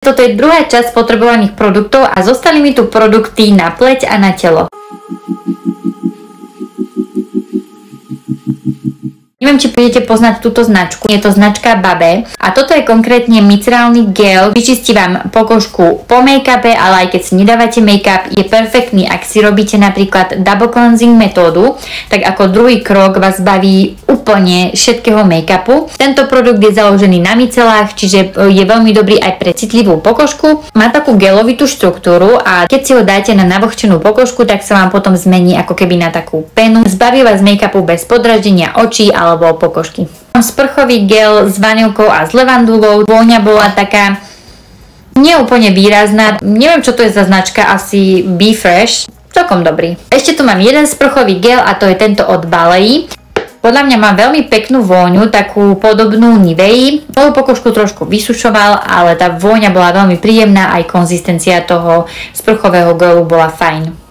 Toto je druhá časť potrebovaných produktov a zostali mi tu produkty na pleť a na telo. Neviem, či budete poznať túto značku, je to značka Babe a toto je konkrétne micelárny gel, vyčistí vám pokožku po make-upe, ale aj keď si nedávate make-up, je perfektný, ak si robíte napríklad double cleansing metódu, tak ako druhý krok vás baví úplne všetkého make-upu. Tento produkt je založený na micelách, čiže je veľmi dobrý aj pre citlivú pokožku. Má takú gelovitú štruktúru a keď si ho dáte na navlhčenú pokožku, tak sa vám potom zmení ako keby na takú penu. Zbaví vás make-upu bez podraždenia očí alebo pokožky. Sprchový gel s vanilkou a s levandulou. Vôňa bola taká neúplne výrazná. Neviem, čo to je za značka, asi Be Fresh. Celkom dobrý. Ešte tu mám jeden sprchový gel a to je tento od Balei. Podľa mňa má veľmi peknú vôňu, takú podobnú Nivei. Moju pokožku trošku vysušoval, ale tá vôňa bola veľmi príjemná, aj konzistencia toho sprchového gelu bola fajn.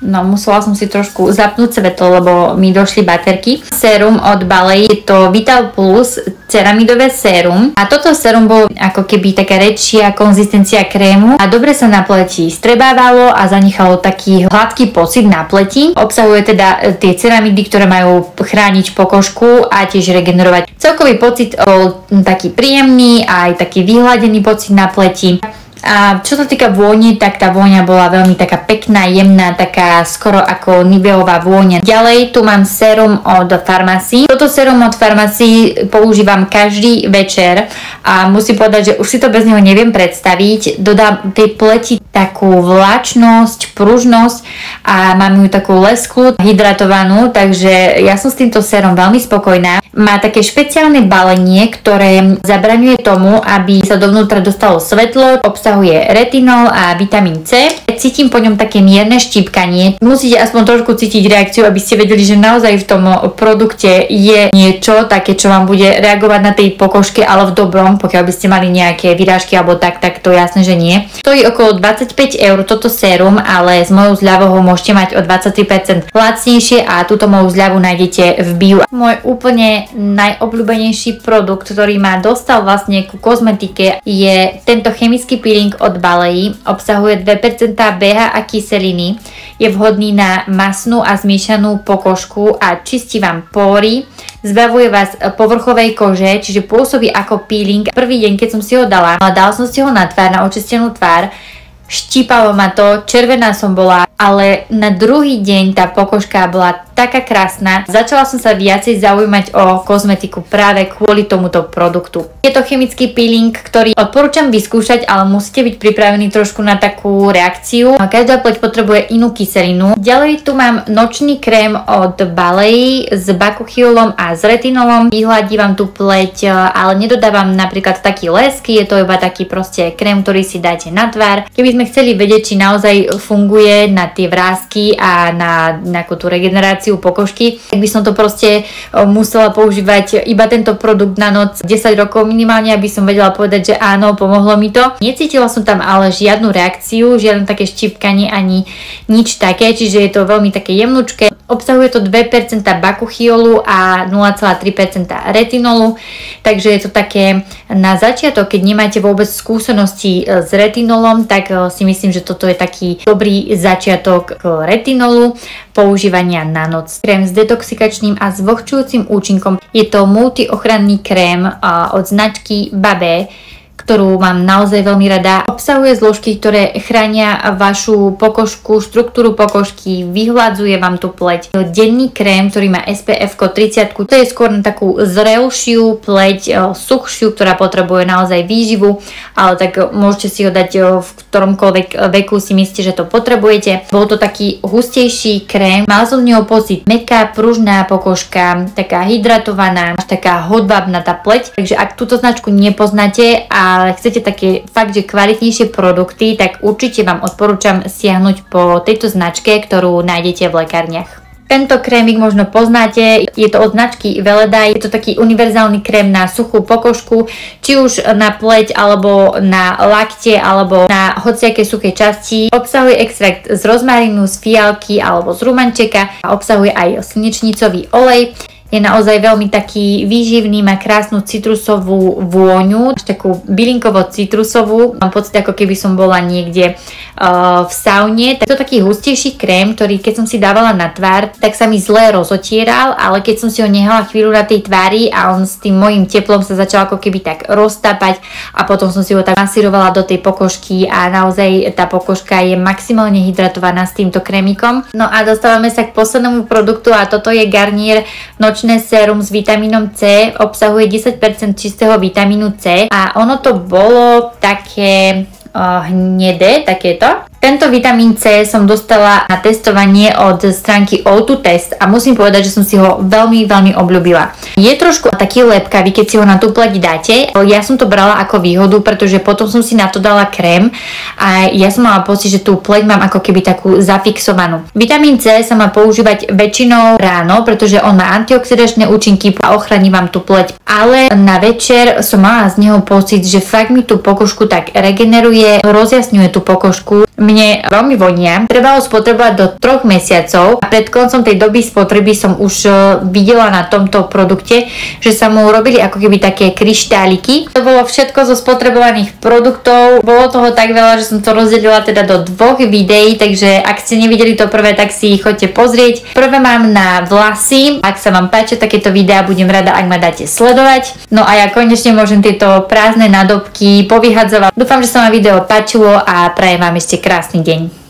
No, musela som si trošku zapnúť svetlo, lebo mi došli baterky. Sérum od Balei, je to Vital Plus ceramidové sérum. A toto sérum bolo ako keby taká rečšia konzistencia krému a dobre sa na pleti strebávalo a zanechalo taký hladký pocit na pleti. Obsahuje teda tie ceramidy, ktoré majú chrániť pokožku a tiež regenerovať. Celkový pocit bol taký príjemný a aj taký vyhladený pocit na pleti. A čo sa týka vôni, tak tá vôňa bola veľmi taká pekná, jemná, taká skoro ako Niveová vôňa. Ďalej tu mám sérum od Farmacy. Toto sérum od Farmacy používam každý večer a musím povedať, že už si to bez neho neviem predstaviť. Dodám tej pleti takú vláčnosť, pružnosť a mám ju takú lesklú, hydratovanú, takže ja som s týmto sérom veľmi spokojná. Má také špeciálne balenie, ktoré zabraňuje tomu, aby sa dovnútra dostalo svetlo. Obsahuje retinol a vitamín C. Cítim po ňom také mierne štípkanie. Musíte aspoň trošku cítiť reakciu, aby ste vedeli, že naozaj v tom produkte je niečo také, čo vám bude reagovať na tej pokožke, ale v dobrom, pokiaľ by ste mali nejaké vyrážky alebo tak to jasné, že nie. Stojí okolo 25 € toto sérum, ale s mojou zľavou ho môžete mať o 23% lacnejšie a túto moju zľavu nájdete v bio. Môj úplne najobľúbenejší produkt, ktorý ma dostal vlastne ku kozmetike, je tento chemický peeling od Balei. Obsahuje 2% BH a kyseliny. Je vhodný na masnú a zmiešanú pokožku a čistí vám pory. Zbavuje vás povrchovej kože, čiže pôsobí ako peeling. Prvý deň, keď som si ho dala som si ho na tvár, na očistenú tvár. Štípalo ma to, červená som bola, ale na druhý deň tá pokožka bola taká krásna. Začala som sa viacej zaujímať o kozmetiku práve kvôli tomuto produktu. Je to chemický peeling, ktorý odporúčam vyskúšať, ale musíte byť pripravení trošku na takú reakciu. Každá pleť potrebuje inú kyselinu. Ďalej tu mám nočný krém od Balei s bakuchiolom a s retinolom. Vyhladí vám tú pleť, ale nedodávam napríklad taký lesky, je to iba taký proste krém, ktorý si dáte na tvár. Keby sme chceli vedieť, či naozaj funguje na tie vrásky a na nejakú tú regeneráciu pokožky, tak by som to proste musela používať iba tento produkt na noc 10 rokov minimálne, aby som vedela povedať, že áno, pomohlo mi to. Necítila som tam ale žiadnu reakciu, žiadne také štípkanie ani nič také, čiže je to veľmi také jemnučké. Obsahuje to 2% bakuchiolu a 0,3% retinolu, takže je to také na začiatok, keď nemáte vôbec skúsenosti s retinolom, tak si myslím, že toto je taký dobrý začiatok k retinolu, používania na noc. Krém s detoxikačným a zvlhčujúcim účinkom. Je to multiochranný krém od značky Babe, ktorú mám naozaj veľmi rada. Obsahuje zložky, ktoré chránia vašu pokožku, štruktúru pokožky, vyhladzuje vám tú pleť. Denný krém, ktorý má SPF 30, to je skôr na takú zrelšiu pleť, suchšiu, ktorá potrebuje naozaj výživu, ale tak môžete si ho dať v ktoromkoľvek veku si myslíte, že to potrebujete. Bol to taký hustejší krém, mal som z neho pocit mäkká, pružná pokožka, taká hydratovaná, až taká hodvábna tá pleť. Takže ak túto značku nepoznáte ale chcete také fakt, že kvalitnejšie produkty, tak určite vám odporúčam siahnuť po tejto značke, ktorú nájdete v lekárniach. Tento krémik možno poznáte, je to od značky Veleda, je to taký univerzálny krém na suchú pokožku, či už na pleť, alebo na lakte, alebo na hociaké suché časti. Obsahuje extrakt z rozmarínu, z fialky alebo z rumančeka a obsahuje aj slnečnicový olej. Je naozaj veľmi taký výživný, má krásnu citrusovú vôňu, takú bylinkovo-citrusovú. Mám pocit, ako keby som bola niekde v saune. Tak to taký hustejší krém, ktorý keď som si dávala na tvár, tak sa mi zle rozotieral, ale keď som si ho nehala chvíľu na tej tvári a on s tým mojím teplom sa začal ako keby tak roztápať a potom som si ho tak masírovala do tej pokožky a naozaj tá pokožka je maximálne hydratovaná s týmto krémikom. No a dostávame sa k poslednému produktu a toto je Garnier nočné sérum s vitamínom C, obsahuje 10% čistého vitamínu C a ono to bolo také hnedé, takéto. Tento vitamín C som dostala na testovanie od stránky O2 Test a musím povedať, že som si ho veľmi, veľmi obľúbila. Je trošku taký lepkavý, keď si ho na tú pleť dáte. Ja som to brala ako výhodu, pretože potom som si na to dala krém a ja som mala pocit, že tú pleť mám ako keby takú zafixovanú. Vitamín C sa má používať väčšinou ráno, pretože on má antioxidačné účinky a ochráni vám tú pleť. Ale na večer som mala z neho pocit, že fakt mi tú pokožku tak regeneruje, rozjasňuje tú pokožku. Mne veľmi vonia. Treba ho spotrebovať do 3 mesiacov a pred koncom tej doby spotreby som už videla na tomto produkte, že sa mu urobili ako keby také kryštáliky. To bolo všetko zo spotrebovaných produktov. Bolo toho tak veľa, že som to rozdelila teda do 2 videí, takže ak ste nevideli to prvé, tak si ich choďte pozrieť. Prvé mám na vlasy. Ak sa vám páčia takéto videá, budem rada, ak ma dáte sledovať. No a ja konečne môžem tieto prázdne nádobky povyhadzovať. Dúfam, že sa vám video páčilo a prajem vám ešte krásny deň.